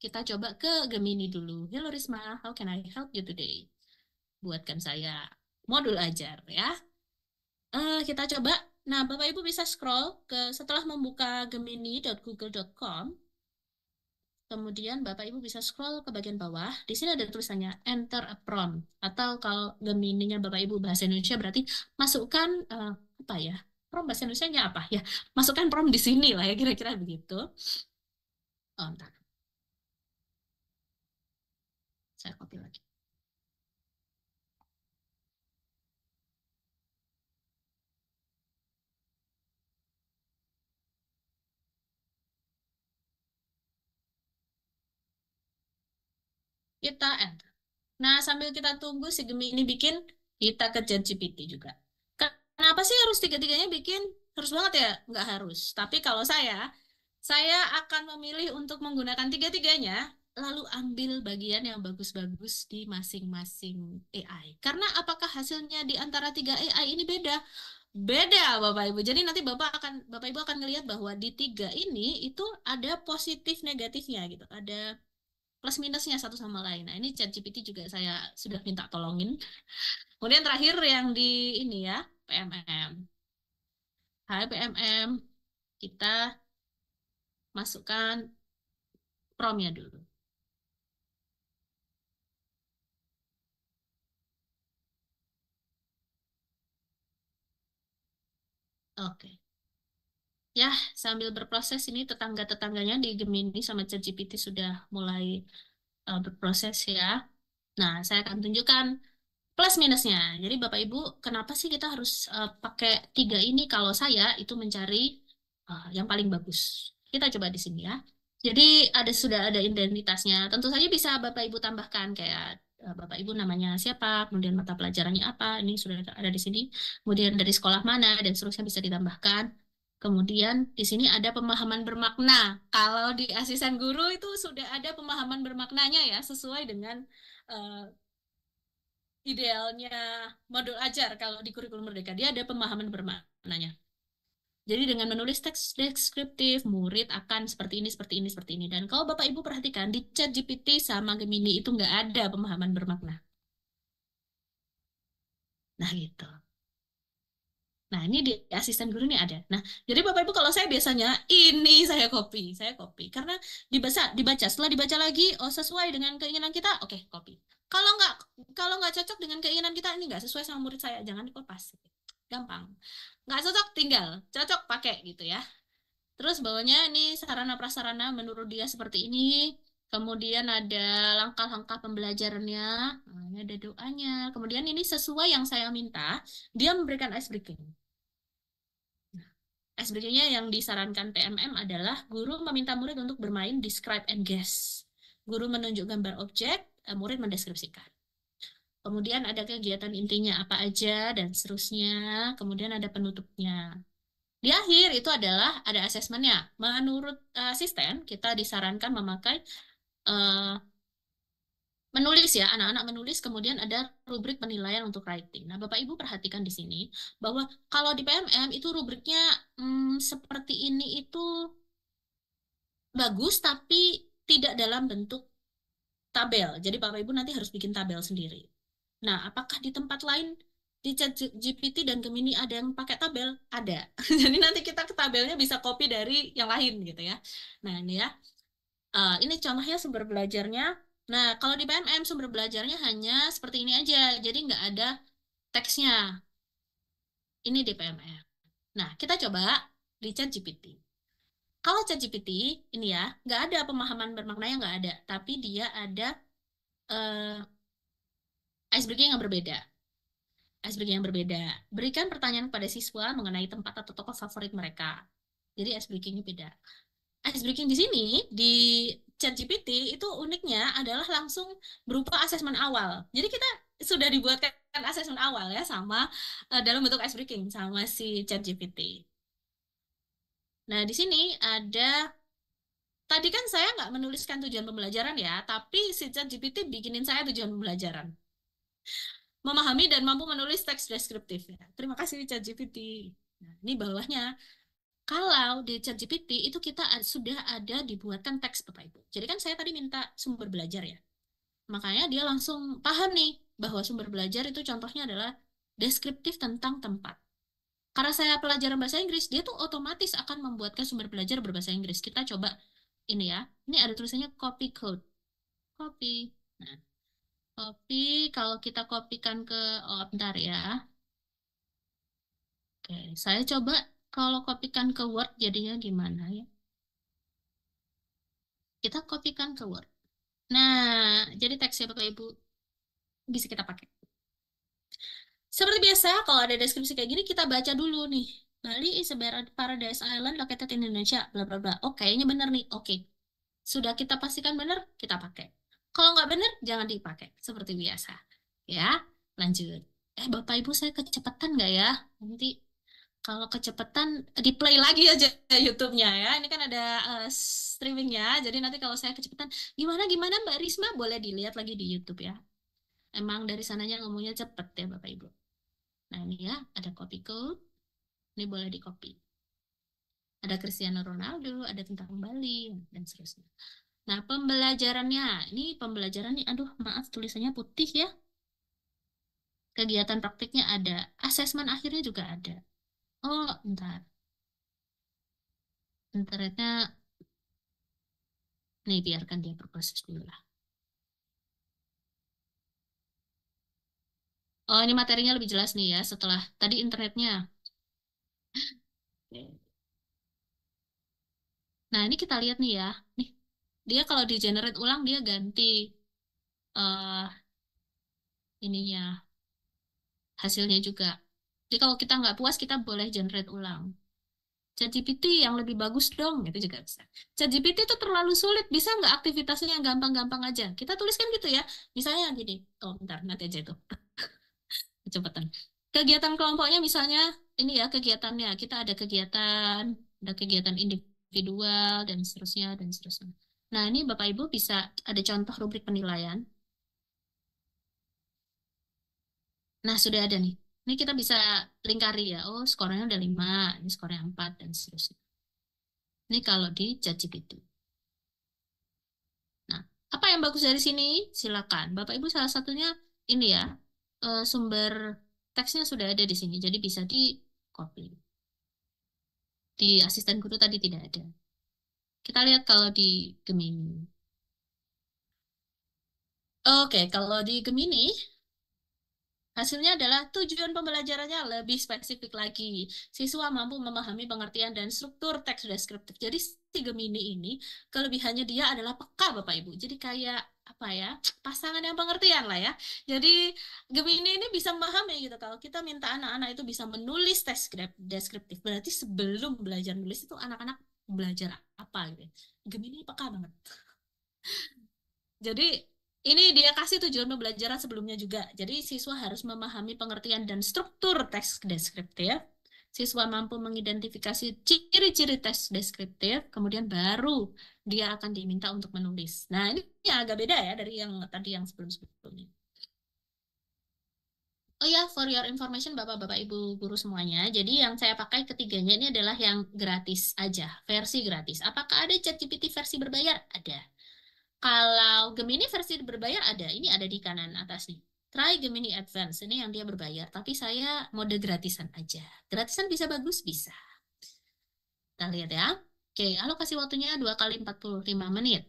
kita coba ke Gemini dulu. Hello Risma, how can I help you today? Buatkan saya modul ajar ya. Kita coba. Nah, Bapak Ibu bisa scroll ke setelah membuka gemini.google.com. Kemudian Bapak Ibu bisa scroll ke bagian bawah. Di sini ada tulisannya Enter a prompt. Atau kalau Gemininya Bapak Ibu bahasa Indonesia berarti masukkan apa ya? Prompt bahasa Indonesia-nya apa ya? Masukkan prompt di sini lah ya kira-kira begitu. Oh, ntar, saya copy lagi. Kita enter. Nah, sambil kita tunggu si Gemini bikin, kita ke ChatGPT juga. Kenapa sih harus tiga-tiganya bikin? Harus banget ya? Nggak harus. Tapi kalau saya akan memilih untuk menggunakan tiga-tiganya, lalu ambil bagian yang bagus-bagus di masing-masing AI. Karena apakah hasilnya di antara tiga AI ini beda? Beda, Bapak Ibu. Jadi nanti Bapak Ibu akan melihat bahwa di tiga ini itu ada positif negatifnya gitu. Ada plus minusnya satu sama lain. Nah, ini ChatGPT juga saya sudah minta tolongin. Kemudian terakhir yang di ini ya, PMM. Hai PMM, kita masukkan promnya dulu. Oke. Ya, sambil berproses ini tetangga-tetangganya di Gemini sama ChatGPT sudah mulai berproses ya. Nah, saya akan tunjukkan plus minusnya. Jadi Bapak Ibu, kenapa sih kita harus pakai tiga ini kalau saya itu mencari yang paling bagus. Kita coba di sini ya. Jadi sudah ada identitasnya. Tentu saja bisa Bapak Ibu tambahkan kayak Bapak Ibu namanya siapa, kemudian mata pelajarannya apa, ini sudah ada di sini. Kemudian dari sekolah mana dan seterusnya bisa ditambahkan. Kemudian di sini ada pemahaman bermakna. Kalau di asisten guru itu sudah ada pemahaman bermaknanya ya, sesuai dengan eh, idealnya modul ajar kalau di kurikulum Merdeka. Dia ada pemahaman bermaknanya. Jadi dengan menulis teks deskriptif, murid akan seperti ini, seperti ini, seperti ini. Dan kalau Bapak Ibu perhatikan, di chat GPT sama Gemini itu nggak ada pemahaman bermakna. Nah, gitu. Nah, ini di asisten guru ini ada. Nah, jadi Bapak Ibu kalau saya biasanya ini saya copy. Karena dibaca, setelah dibaca lagi, oh sesuai dengan keinginan kita, oke, copy. Kalau nggak, kalau nggak cocok dengan keinginan kita, ini nggak sesuai sama murid saya, jangan dikopas. Gampang. Nggak cocok, tinggal. Cocok, pakai gitu ya. Terus bawahnya ini sarana prasarana menurut dia seperti ini. Kemudian ada langkah-langkah pembelajarannya. Nah, ini ada doanya. Kemudian ini sesuai yang saya minta, dia memberikan ice breaking. Ice breaking-nya yang disarankan PMM adalah guru meminta murid untuk bermain describe and guess. Guru menunjuk gambar objek, murid mendeskripsikan. Kemudian ada kegiatan intinya apa aja dan seterusnya. Kemudian ada penutupnya. Di akhir itu adalah ada asesmennya. Menurut asisten, kita disarankan memakai eh, menulis ya, anak-anak menulis, kemudian ada rubrik penilaian untuk writing. Nah, Bapak Ibu perhatikan di sini bahwa kalau di PMM itu rubriknya seperti ini itu bagus, tapi tidak dalam bentuk tabel. Jadi Bapak Ibu nanti harus bikin tabel sendiri. Nah, apakah di tempat lain di chat GPT dan Gemini ada yang pakai tabel? Ada. Jadi nanti kita ke tabelnya bisa copy dari yang lain gitu ya. Nah, ini ya. Ini contohnya sumber belajarnya. Nah, kalau di PMM sumber belajarnya hanya seperti ini aja. Jadi nggak ada teksnya. Ini di PMM. Nah, kita coba di chat GPT. Kalau chat GPT, ini ya, nggak ada pemahaman bermaknanya nggak ada. Tapi dia ada eh, icebreaking yang berbeda. Icebreaking yang berbeda. Berikan pertanyaan kepada siswa mengenai tempat atau tokoh favorit mereka. Jadi icebreakingnya beda. Icebreaking di sini di ChatGPT itu uniknya adalah langsung berupa asesmen awal. Jadi kita sudah dibuatkan asesmen awal ya sama dalam bentuk icebreaking sama si ChatGPT. Nah, di sini ada tadi kan saya nggak menuliskan tujuan pembelajaran ya, tapi si ChatGPT bikinin saya tujuan pembelajaran. Memahami dan mampu menulis teks deskriptif. Ya. Terima kasih ChatGPT. Nah, ini bawahnya. Kalau di ChatGPT itu kita sudah ada dibuatkan teks Bapak Ibu. Jadi kan saya tadi minta sumber belajar ya. Makanya dia langsung paham nih bahwa sumber belajar itu contohnya adalah deskriptif tentang tempat. Karena saya pelajaran bahasa Inggris, dia tuh otomatis akan membuatkan sumber belajar berbahasa Inggris. Kita coba ini ya. Ini ada tulisannya copy code. Copy. Nah, copy kalau kita kopikan ke bentar ya. Oke, saya coba kalau kopikan ke Word jadinya gimana ya? Kita kopikan ke Word. Nah, jadi teksnya Bapak Ibu bisa kita pakai. Seperti biasa, kalau ada deskripsi kayak gini, kita baca dulu nih. Bali is a paradise island located in Indonesia, bla bla bla. Oh, kayaknya benar nih. Oke, sudah kita pastikan benar, kita pakai. Kalau nggak benar, jangan dipakai. Seperti biasa. Ya, lanjut. Bapak Ibu, saya kecepatan nggak ya? Nanti kalau kecepatan, di-play lagi aja YouTube-nya ya. Ini kan ada streamingnya. Jadi nanti kalau saya kecepatan, gimana Mbak Risma? Boleh dilihat lagi di YouTube ya. Emang dari sananya ngomongnya cepet ya Bapak Ibu. Nah ini ya, ada copy code. Ini boleh di copy. Ada Cristiano Ronaldo, ada tentang Bali, dan seterusnya. Nah, pembelajarannya. Ini pembelajarannya, aduh maaf tulisannya putih ya. Kegiatan praktiknya ada. Asesmen akhirnya juga ada. Oh, bentar. Internetnya, nih biarkan dia berproses dulu lah. Oh, ini materinya lebih jelas nih ya setelah tadi internetnya. Oke. Nah, ini kita lihat nih ya. Nih, dia kalau di generate ulang dia ganti eh ininya hasilnya juga. Jadi kalau kita nggak puas kita boleh generate ulang. ChatGPT yang lebih bagus dong, gitu juga bisa. ChatGPT itu terlalu sulit, bisa nggak aktivitasnya yang gampang-gampang aja? Kita tuliskan gitu ya. Misalnya gini, oh bentar, nanti aja itu, kecepatan. Kegiatan kelompoknya misalnya, ini ya kegiatannya. Kita ada kegiatan individual, dan seterusnya, dan seterusnya. Nah, ini Bapak Ibu bisa ada contoh rubrik penilaian. Nah, sudah ada nih. Ini kita bisa lingkari ya. Oh, skornya udah 5, ini skornya 4, dan seterusnya. Ini kalau di ChatGPT. Nah, apa yang bagus dari sini? Silakan. Bapak Ibu salah satunya ini ya, sumber teksnya sudah ada di sini, jadi bisa di copy. Di asisten guru tadi tidak ada. Kita lihat kalau di Gemini. Oke, kalau di Gemini, hasilnya adalah tujuan pembelajarannya lebih spesifik lagi. Siswa mampu memahami pengertian dan struktur teks deskriptif. Jadi si Gemini ini kelebihannya dia adalah peka Bapak Ibu. Jadi kayak apa ya? Pasangan yang pengertian lah ya. Jadi Gemini ini bisa memahami gitu. Kalau kita minta anak-anak itu bisa menulis teks deskriptif, berarti sebelum belajar nulis itu anak-anak belajar apa gitu. Gemini peka banget. Jadi ini dia kasih tujuan pembelajaran sebelumnya juga. Jadi siswa harus memahami pengertian dan struktur teks deskriptif. Siswa mampu mengidentifikasi ciri-ciri teks deskriptif, kemudian baru dia akan diminta untuk menulis. Nah, ini yang agak beda ya dari yang tadi yang sebelum-sebelumnya. Oh ya, for your information Bapak-Bapak Ibu guru semuanya. Jadi yang saya pakai ketiganya ini adalah yang gratis aja, versi gratis. Apakah ada ChatGPT versi berbayar? Ada. Kalau Gemini versi berbayar ada, ini ada di kanan atas nih. Try Gemini Advance, ini yang dia berbayar. Tapi saya mode gratisan aja. Gratisan bisa bagus? Bisa. Kita lihat ya. Oke, alokasi waktunya 2 kali 45 menit.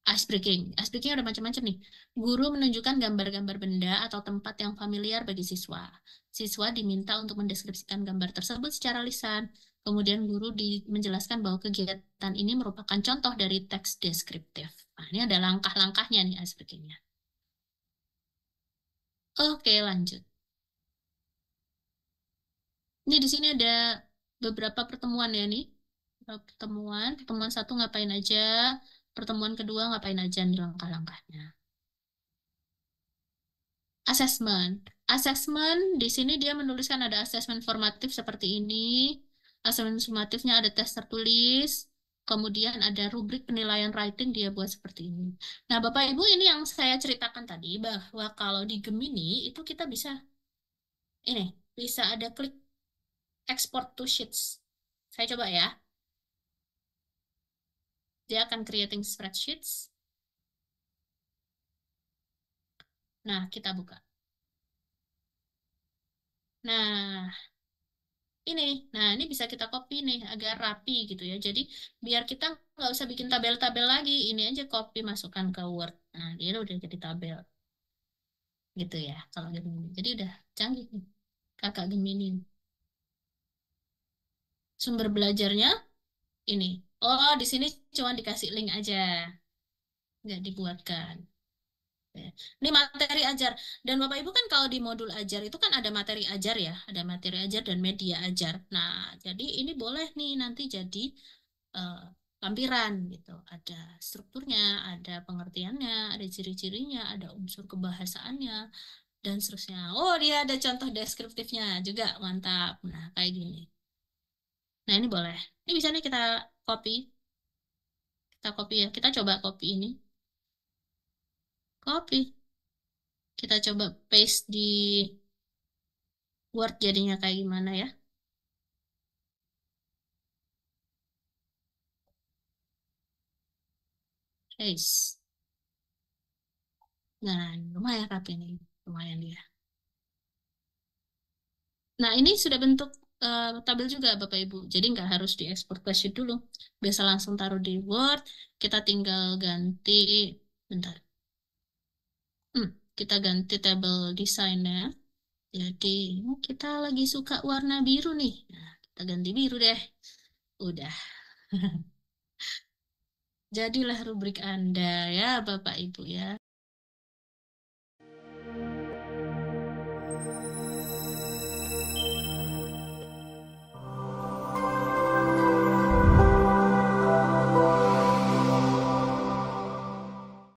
Ice breaking. Ice breaking ada macam-macam nih. Guru menunjukkan gambar-gambar benda atau tempat yang familiar bagi siswa. Siswa diminta untuk mendeskripsikan gambar tersebut secara lisan. Kemudian guru menjelaskan bahwa kegiatan ini merupakan contoh dari teks deskriptif. Nah, ini ada langkah-langkahnya nih ice breakingnya. Oke, lanjut. Ini di sini ada beberapa pertemuan ya nih. Pertemuan, pertemuan satu ngapain aja, pertemuan kedua ngapain aja nih langkah-langkahnya. Asesmen. Asesmen di sini dia menuliskan ada asesmen formatif seperti ini. Asesmen sumatifnya ada tes tertulis. Kemudian ada rubrik penilaian writing dia buat seperti ini. Nah, Bapak Ibu ini yang saya ceritakan tadi bahwa kalau di Gemini itu kita bisa ini bisa ada klik export to sheets. Saya coba ya. Dia akan creating spreadsheets. Nah, kita buka. Nah, ini. Nah, ini bisa kita copy nih agar rapi gitu ya. Jadi, biar kita nggak usah bikin tabel-tabel lagi. Ini aja copy masukkan ke Word. Nah, dia udah jadi tabel gitu ya. Kalau Gemini. Jadi udah canggih nih. Kakak Gemini. Sumber belajarnya ini. Oh, di sini cuma dikasih link aja. Nggak dibuatkan. Ya. Ini materi ajar. Dan Bapak Ibu kan kalau di modul ajar itu kan ada materi ajar ya, ada materi ajar dan media ajar. Nah, jadi ini boleh nih nanti jadi eh, lampiran gitu. Ada strukturnya, ada pengertiannya, ada ciri-cirinya, ada unsur kebahasaannya dan seterusnya. Oh, dia ada contoh deskriptifnya juga, mantap. Nah, kayak gini. Nah, ini boleh. Ini bisa nih kita copy, kita copy ya. Kita coba copy ini. Copy. Kita coba paste di Word jadinya kayak gimana ya? Guys, nah lumayan rapi nih, lumayan dia. Nah ini sudah bentuk tabel juga Bapak Ibu, jadi nggak harus diekspor ke sheet dulu. Bisa langsung taruh di Word, kita tinggal ganti, bentar, hmm, kita ganti tabel desainnya. Jadi kita lagi suka warna biru nih, nah, kita ganti biru deh. Udah, jadilah rubrik Anda ya Bapak Ibu ya.